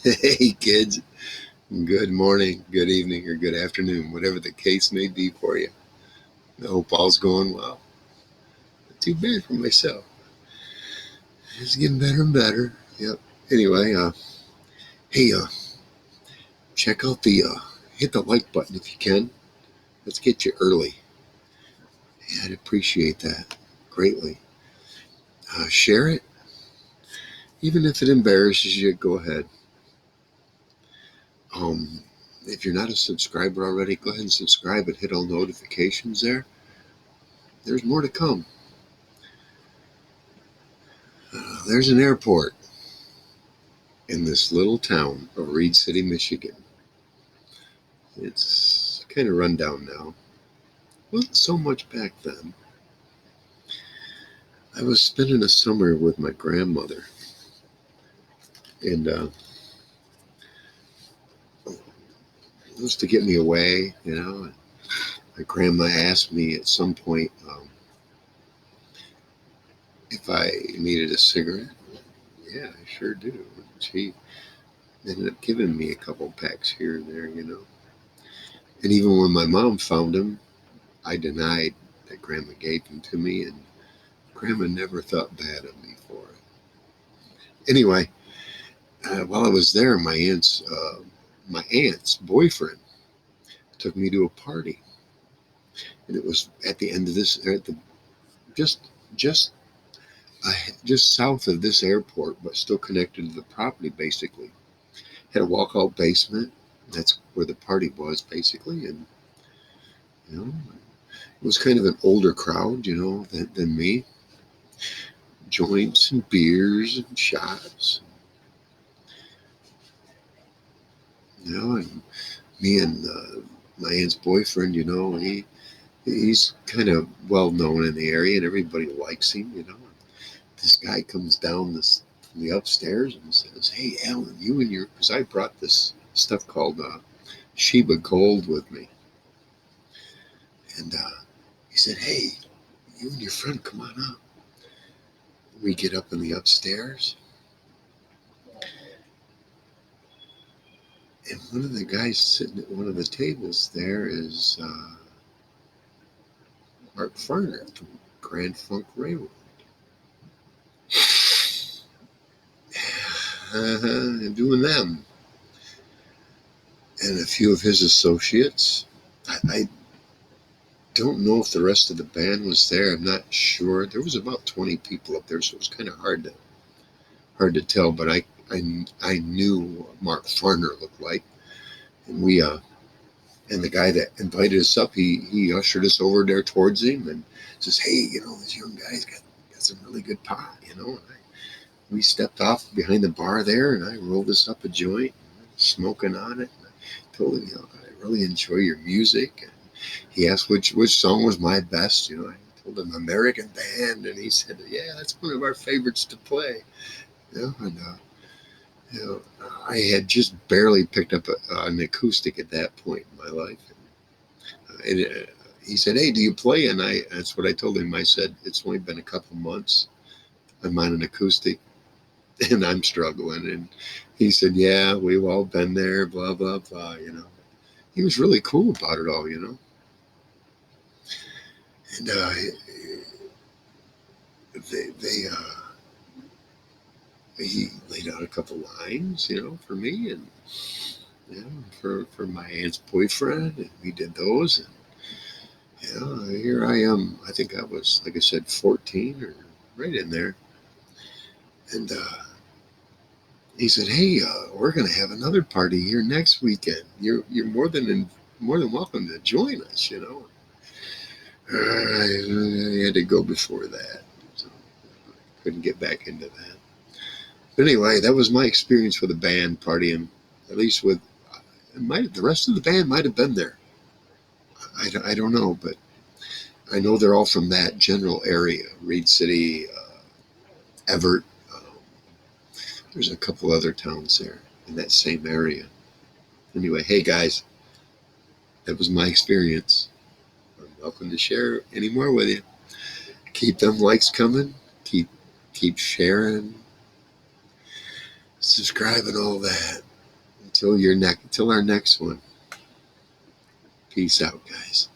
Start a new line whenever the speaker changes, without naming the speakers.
Hey kids, good morning, good evening, or good afternoon, whatever the case may be for you. I hope all's going well. Not too bad for myself. It's getting better and better. Yep. Anyway, hey, check out hit the like button if you can. Let's get you early. Yeah, I'd appreciate that greatly. Share it, even if it embarrasses you. Go ahead. Um, if you're not a subscriber already, go ahead and subscribe and hit all notifications there. There's more to come. There's an airport in this little town of Reed City, Michigan. It's kind of run down now. Wasn't so much back then. I was spending a summer with my grandmother, and it was to get me away, you know. My grandma asked me at some point if I needed a cigarette. Yeah, I sure do. She ended up giving me a couple packs here and there, you know. And even when my mom found them, I denied that Grandma gave them to me, and Grandma never thought bad of me for it. Anyway, while I was there, my aunt's boyfriend took me to a party, and it was at the end of this, at the just just just south of this airport, but still connected to the property. Basically, had a walkout basement. That's where the party was, basically, and you know, it was kind of an older crowd, you know, than me. Joints and beers and shots, you know, and me and my aunt's boyfriend, you know, he's kind of well known in the area and everybody likes him, you know. This guy comes down from the upstairs and says, "Hey, Alan, you and your," because I brought this stuff called Sheba Gold with me, and he said, "Hey, you and your friend, come on up." We get up in the upstairs, and one of the guys sitting at one of the tables there is Mark Farner from Grand Funk Railroad. Doing them. And a few of his associates. I don't know if the rest of the band was there. I'm not sure. There was about 20 people up there, so it was kind of hard to tell. But I knew what Mark Farner looked like, and we and the guy that invited us up, he ushered us over there towards him and says, "Hey, you know, this young guy's got some really good pot, you know." And we stepped off behind the bar there, and I rolled us up a joint, smoking on it. And I told him, you know, "I really enjoy your music." And he asked which song was my best. You know, I told him American Band, and he said, "Yeah, that's one of our favorites to play." You know, and you know, I had just barely picked up an acoustic at that point in my life. And he said, "Hey, do you play?" And that's what I told him. I said, "It's only been a couple months. I'm on an acoustic, and I'm struggling." And he said, "Yeah, we've all been there, blah, blah, blah," you know. He was really cool about it all, you know. And they he laid out a couple lines, you know, for me and, you know, for my aunt's boyfriend, and we did those. And, you know, here I am. I think I was, like I said, 14 or right in there. And he said, "Hey, we're going to have another party here next weekend. You're more than welcome to join us, you know." I had to go before that, so I couldn't get back into that. But anyway, that was my experience with a band partying. At least with the rest of the band might have been there. I don't know, but I know they're all from that general area, Reed City, Everett. There's a couple other towns there in that same area. Anyway, hey guys, that was my experience. I'm welcome to share any more with you. Keep them likes coming. Keep sharing, subscribing, all that. Till our next one. Peace out, guys.